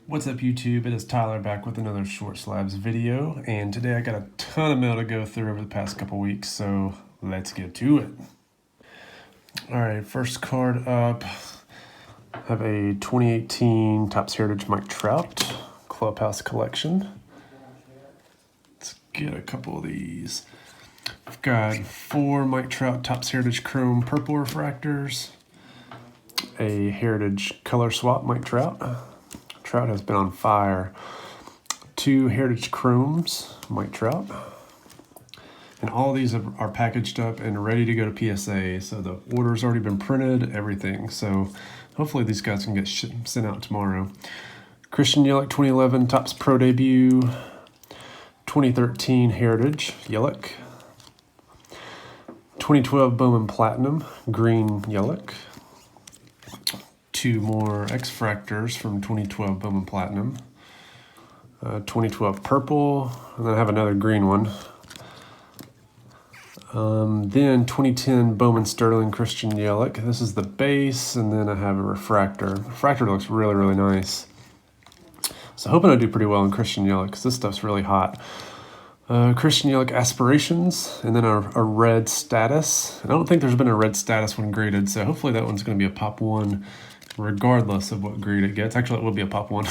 What's up YouTube? It is Tyler back with another Short Slabs video, and today I got a ton of mail to go through over the past couple weeks, so let's get to it. Alright, first card up, I have a 2018 Topps Heritage Mike Trout Clubhouse Collection. Let's get a couple of these. I've got 4 Mike Trout Topps Heritage Chrome Purple Refractors, a Heritage Color Swap Mike Trout. Trout has been on fire. 2 Heritage Chromes, Mike Trout. And all these are packaged up and ready to go to PSA. So the order's already been printed, everything. So hopefully these guys can get sent out tomorrow. Christian Yelich 2011 Topps Pro Debut. 2013 Heritage Yelich. 2012 Bowman Platinum Green Yelich. 2 more X-Fractors from 2012 Bowman Platinum. 2012 Purple, and then I have another green one. Then 2010 Bowman Sterling Christian Yelich. This is the base, and then I have a refractor. The refractor looks really, really nice. So hoping I do pretty well in Christian Yelich, because this stuff's really hot. Christian Yelich Aspirations, and then a red status. And I don't think there's been a red status one graded, so hopefully that one's going to be a pop 1 regardless of what grade it gets. Actually, it will be a pop 1.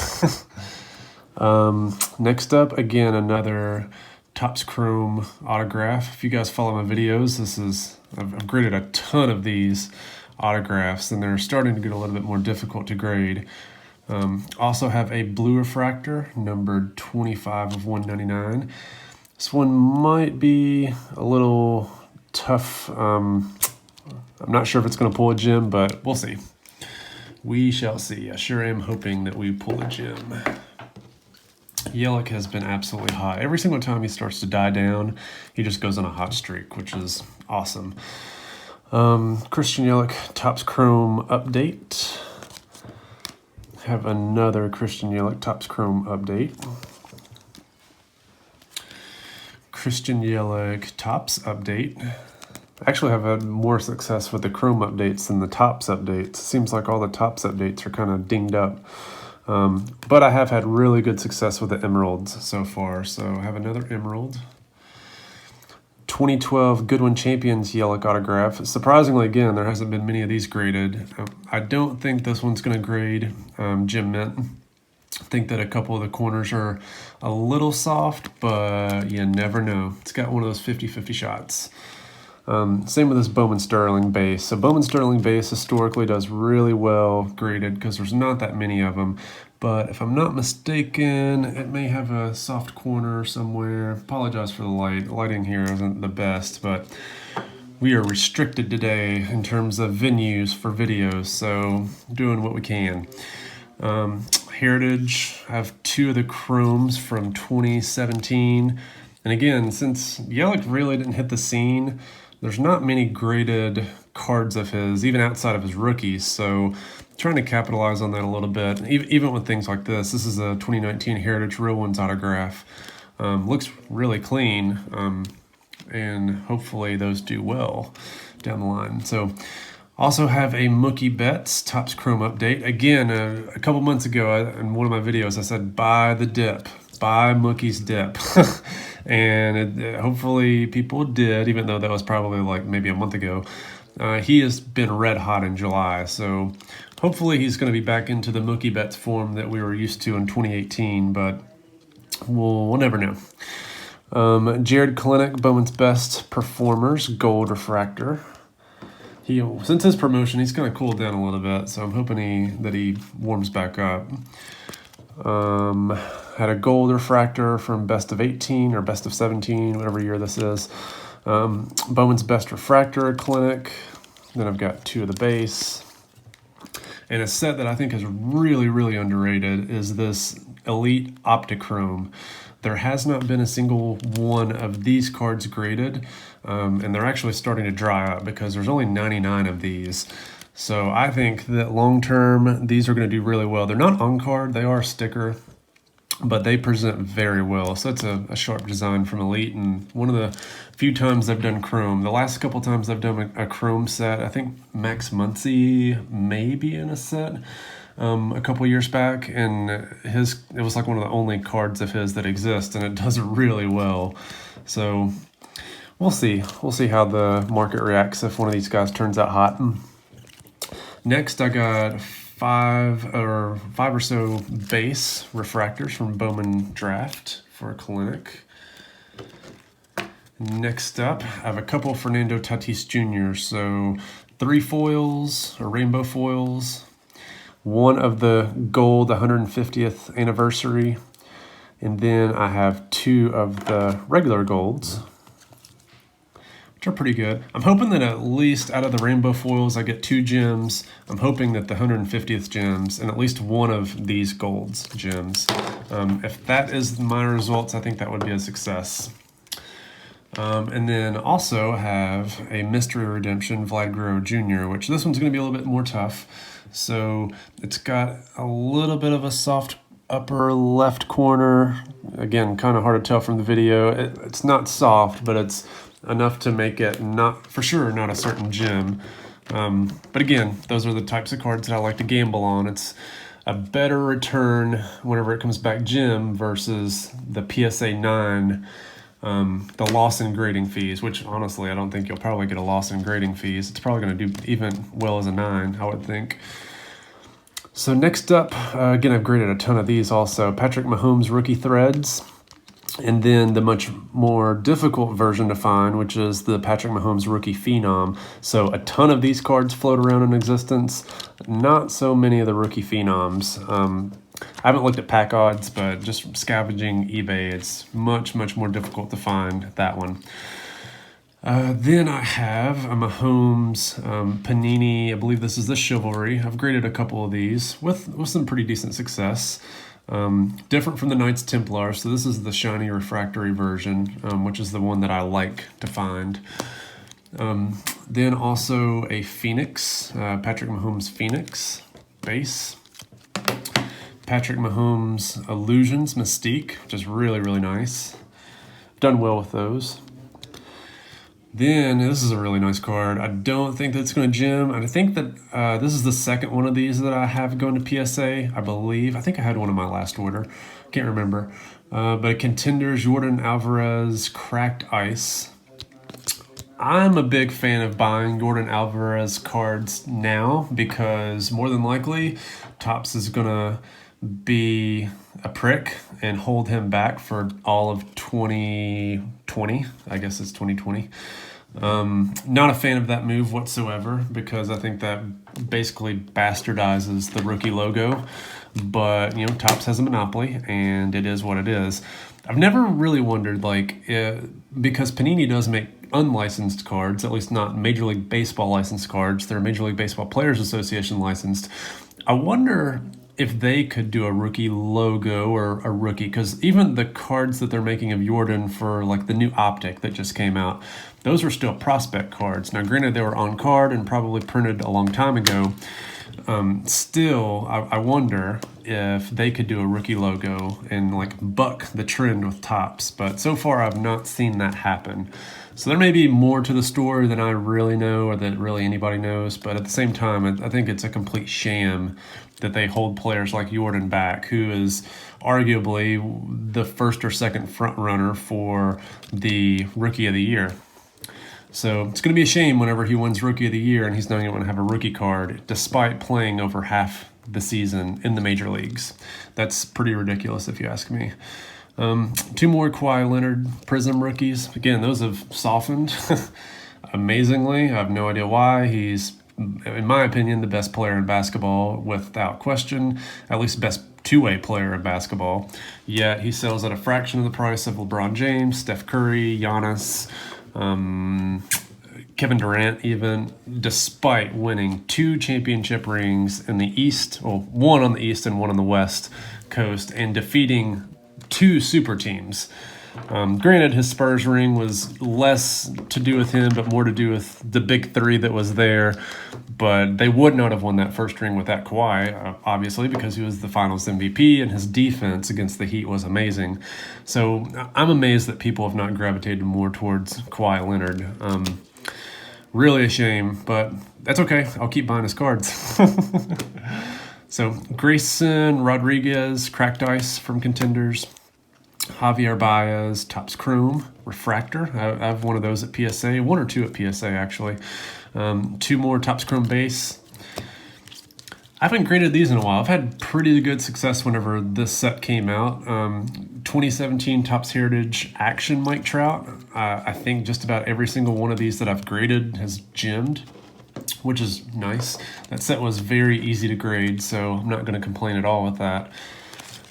Next up, again, another Topps Chrome autograph. If you guys follow my videos, I've graded a ton of these autographs, and they're starting to get a little bit more difficult to grade. Also have a blue refractor, numbered 25 of 199. This one might be a little tough. I'm not sure if it's going to pull a gem, but we'll see. We shall see. I sure am hoping that we pull a gem. Yelich has been absolutely hot. Every single time he starts to die down, he just goes on a hot streak, which is awesome. Christian Yelich Topps Chrome update. Have another Christian Yelich Topps Chrome update. Christian Yelich Topps update. Actually, I've had more success with the Chrome updates than the Topps updates. Seems like all the Topps updates are kind of dinged up. But I have had really good success with the Emeralds so far. So I have another Emerald. 2012 Goodwin Champions Yelich autograph. Surprisingly, again, there hasn't been many of these graded. I don't think this one's going to grade Gem Mint. I think that a couple of the corners are a little soft, but you never know. It's got one of those 50-50 shots. Same with this Bowman Sterling base. So Bowman Sterling base historically does really well graded because there's not that many of them. But if I'm not mistaken, it may have a soft corner somewhere. Apologize for the light. The lighting here isn't the best, but we are restricted today in terms of venues for videos, so doing what we can. Heritage, I have 2 of the Chromes from 2017. And again, since Yelich really didn't hit the scene, there's not many graded cards of his, even outside of his rookies. So trying to capitalize on that a little bit, even with things like this. This is a 2019 Heritage Real Ones autograph. Looks really clean, and hopefully those do well down the line. So also have a Mookie Betts Topps Chrome update. Again, a couple months ago in one of my videos, I said, buy the dip, buy Mookie's dip. And hopefully people did, even though that was probably like maybe a month ago. He has been red hot in July, so hopefully he's going to be back into the Mookie Betts form that we were used to in 2018, but we'll never know. Jared Kelenic, Bowman's Best Performers, Gold Refractor. Since his promotion, he's kind of cooled down a little bit, so I'm hoping that he warms back up. Had a gold refractor from Best of 18 or Best of 17, whatever year this is. Bowman's Best Refractor Clinic. Then I've got 2 of the base. And a set that I think is really, really underrated is this Elite Optichrome. There has not been a single one of these cards graded, and they're actually starting to dry up because there's only 99 of these. So I think that long-term, these are going to do really well. They're not on card, they are a sticker, but they present very well. So it's a sharp design from Elite, and one of the few times I've done Chrome. The last couple times I've done a Chrome set, I think Max Muncy may be in a set. a couple years back, and it was like one of the only cards of his that exist, and it does really well. So we'll see. We'll see how the market reacts if one of these guys turns out hot. Next, I got five or so base refractors from Bowman Draft for Kelenic. Next up, I have a couple Fernando Tatis Jr. So 3 foils or rainbow foils, one of the gold 150th anniversary, and then I have 2 of the regular golds, which are pretty good. I'm hoping that at least out of the rainbow foils, I get 2 gems. I'm hoping that the 150th gems and at least one of these golds gems. If that is my results, I think that would be a success. And then also have a mystery redemption, Vlad Guerrero Jr., which this one's going to be a little bit more tough. So it's got a little bit of a soft upper left corner. Again, kind of hard to tell from the video. It's not soft, but it's enough to make it not, for sure, not a certain gem. But again, those are the types of cards that I like to gamble on. It's a better return whenever it comes back gem versus the PSA 9, the loss in grading fees, which honestly, I don't think you'll probably get a loss in grading fees. It's probably going to do even well as a 9, I would think. So next up, again, I've graded a ton of these also. Patrick Mahomes rookie threads. And then the much more difficult version to find, which is the Patrick Mahomes rookie phenom. So a ton of these cards float around in existence. Not so many of the rookie phenoms. I haven't looked at pack odds, but just scavenging eBay, it's much, much more difficult to find that one. Then I have a Mahomes Panini. I believe this is the Chivalry. I've graded a couple of these with some pretty decent success. Different from the Knights Templar, so this is the shiny refractory version, which is the one that I like to find. Then also a Phoenix, Patrick Mahomes Phoenix base. Patrick Mahomes Illusions Mystique, which is really, really nice. Done well with those. Then, this is a really nice card. I don't think that's going to gem. I think that this is the second one of these that I have going to PSA, I believe. I think I had one in my last order. Can't remember. But Contenders, Yordan, Alvarez, Cracked Ice. I'm a big fan of buying Yordan Alvarez cards now because more than likely, Topps is going to be a prick and hold him back for all of 2020. I guess it's 2020. Not a fan of that move whatsoever because I think that basically bastardizes the rookie logo. But, you know, Topps has a monopoly and it is what it is. I've never really wondered, because Panini does make unlicensed cards, at least not Major League Baseball licensed cards. They're Major League Baseball Players Association licensed. I wonder if they could do a rookie logo or a rookie, because even the cards that they're making of Yordan for like the new optic that just came out, those were still prospect cards. Now, granted, they were on card and probably printed a long time ago. Still, I wonder if they could do a rookie logo and like buck the trend with Topps. But so far, I've not seen that happen. So there may be more to the story than I really know or that really anybody knows. But at the same time, I think it's a complete sham that they hold players like Yordan back, who is arguably the first or second front runner for the Rookie of the Year. So it's going to be a shame whenever he wins Rookie of the Year and he's not going to have a rookie card despite playing over half the season in the major leagues. That's pretty ridiculous if you ask me. 2 more Kawhi Leonard Prism rookies. Again, those have softened amazingly. I have no idea why. He's, in my opinion, the best player in basketball without question, at least best two-way player in basketball. Yet he sells at a fraction of the price of LeBron James, Steph Curry, Giannis, Kevin Durant even, despite winning 2 championship rings in the East, well, one on the East and one on the West Coast, and defeating 2 super teams. Granted, his Spurs ring was less to do with him, but more to do with the big 3 that was there. But they would not have won that first ring without Kawhi, obviously, because he was the Finals MVP and his defense against the Heat was amazing. So I'm amazed that people have not gravitated more towards Kawhi Leonard. Really a shame, but that's okay. I'll keep buying his cards. So Grayson Rodriguez, cracked ice from Contenders. Javier Baez, Topps Chrome, Refractor. I have one of those at PSA, one or two at PSA actually. Two more Topps Chrome base. I haven't graded these in a while. I've had pretty good success whenever this set came out. 2017 Topps Heritage Action Mike Trout. I think just about every single one of these that I've graded has gemmed, which is nice. That set was very easy to grade, so I'm not going to complain at all with that.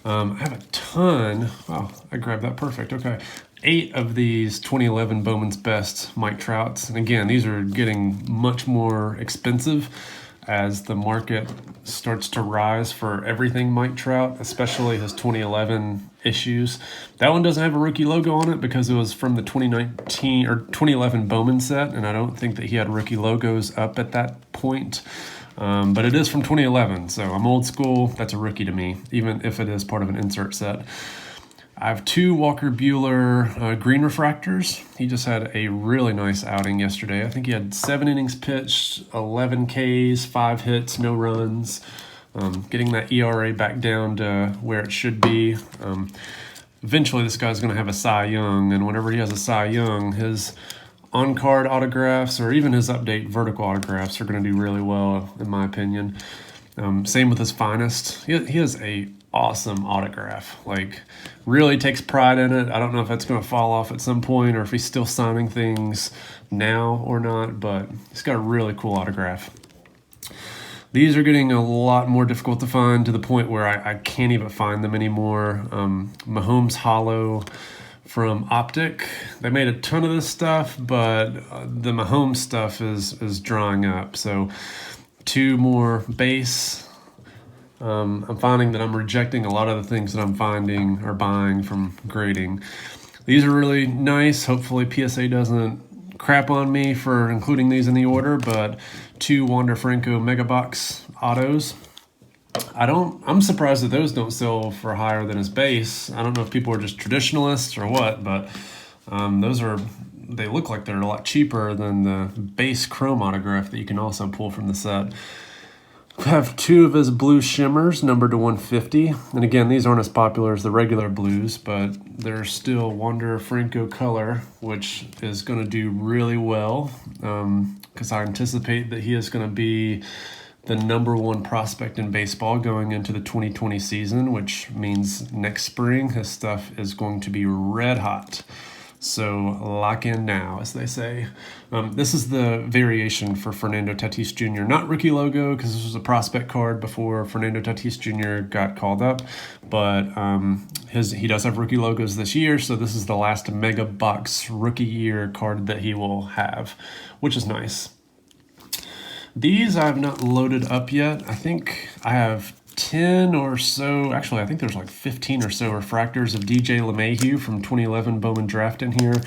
I have a ton. Oh, I grabbed that perfect. Okay. 8 of these 2011 Bowman's Best Mike Trouts. And again, these are getting much more expensive as the market starts to rise for everything Mike Trout, especially his 2011 issues. That one doesn't have a rookie logo on it because it was from the 2019 or 2011 Bowman set, and I don't think that he had rookie logos up at that point. But it is from 2011, so I'm old school. That's a rookie to me, even if it is part of an insert set. I have 2 Walker Buehler green refractors. He just had a really nice outing yesterday. I think he had 7 innings pitched, 11 Ks, 5 hits, no runs. Getting that ERA back down to where it should be. Eventually, this guy's going to have a Cy Young, and whenever he has a Cy Young, his on-card autographs or even his update vertical autographs are going to do really well, in my opinion. Same with his finest. He has a awesome autograph. Like, really takes pride in it. I don't know if that's going to fall off at some point or if he's still signing things now or not, but he's got a really cool autograph. These are getting a lot more difficult to find to the point where I can't even find them anymore. Mahomes Hollow from Optic. They made a ton of this stuff, but the Mahomes stuff is drying up. So 2 more base. I'm finding that I'm rejecting a lot of the things that I'm finding or buying from grading. These are really nice. Hopefully PSA doesn't crap on me for including these in the order, but 2 Wander Franco Mega Box autos. I'm surprised that those don't sell for higher than his base. I don't know if people are just traditionalists or what, but they look like they're a lot cheaper than the base chrome autograph that you can also pull from the set. I have 2 of his blue shimmers numbered to 150. And again, these aren't as popular as the regular blues, but they're still Wander Franco color, which is going to do really well because I anticipate that he is going to be the #1 prospect in baseball going into the 2020 season, which means next spring his stuff is going to be red hot. So lock in now, as they say. This is the variation for Fernando Tatis Jr. Not rookie logo, because this was a prospect card before Fernando Tatis Jr. got called up. But he does have rookie logos this year, so this is the last Mega Box rookie year card that he will have, which is nice. These I have not loaded up yet. I think I have 10 or so, actually I think there's like 15 or so refractors of DJ LeMahieu from 2011 Bowman draft in here.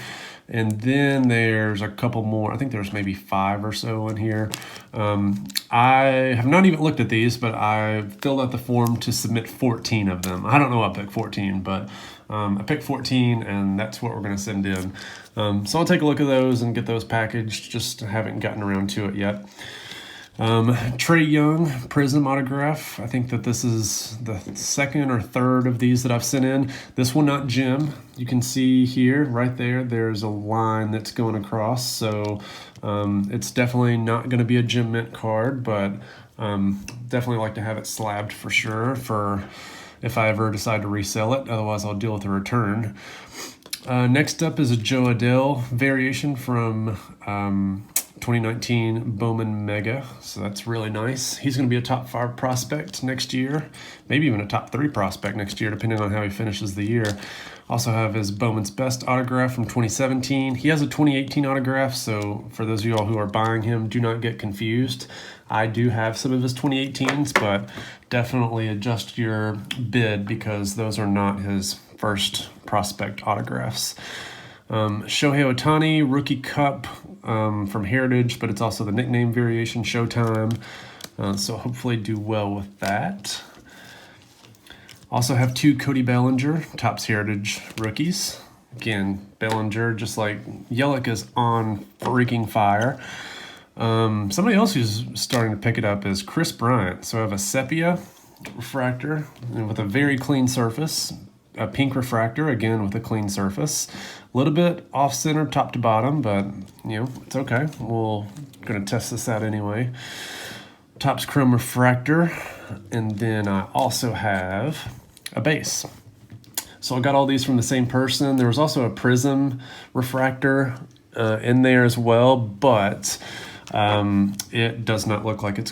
And then there's a couple more. I think there's maybe 5 or so in here. I have not even looked at these, but I filled out the form to submit 14 of them. I don't know I picked 14, but I picked 14 and that's what we're going to send in. So I'll take a look at those and get those packaged. Just haven't gotten around to it yet. Trey Young Prism autograph. I think that this is the 2nd or 3rd of these that I've sent in. This will not gem. You can see here, right there, there's a line that's going across. So it's definitely not going to be a gem mint card, but definitely like to have it slabbed for sure for if I ever decide to resell it. Otherwise, I'll deal with a return. Next up is a Joe Adell variation from 2019 Bowman Mega, so that's really nice. He's going to be a top 5 prospect next year, maybe even a top 3 prospect next year, depending on how he finishes the year. Also have his Bowman's Best autograph from 2017. He has a 2018 autograph, so for those of y'all who are buying him, do not get confused. I do have some of his 2018s, but definitely adjust your bid because those are not his first prospect autographs. Shohei Ohtani, Rookie Cup from Heritage, but it's also the nickname variation, Showtime. So hopefully do well with that. Also have 2 Cody Bellinger, Topps Heritage rookies. Again, Bellinger, just like Yelich, is on freaking fire. Somebody else who's starting to pick it up is Chris Bryant. So I have a Sepia refractor, and with a very clean surface. A pink refractor, again with a clean surface. A little bit off-center top to bottom, but it's okay. We're going to test this out anyway. Topps Chrome refractor, and then I also have a base. So I got all these from the same person. There was also a prism refractor in there as well, but it does not look like it's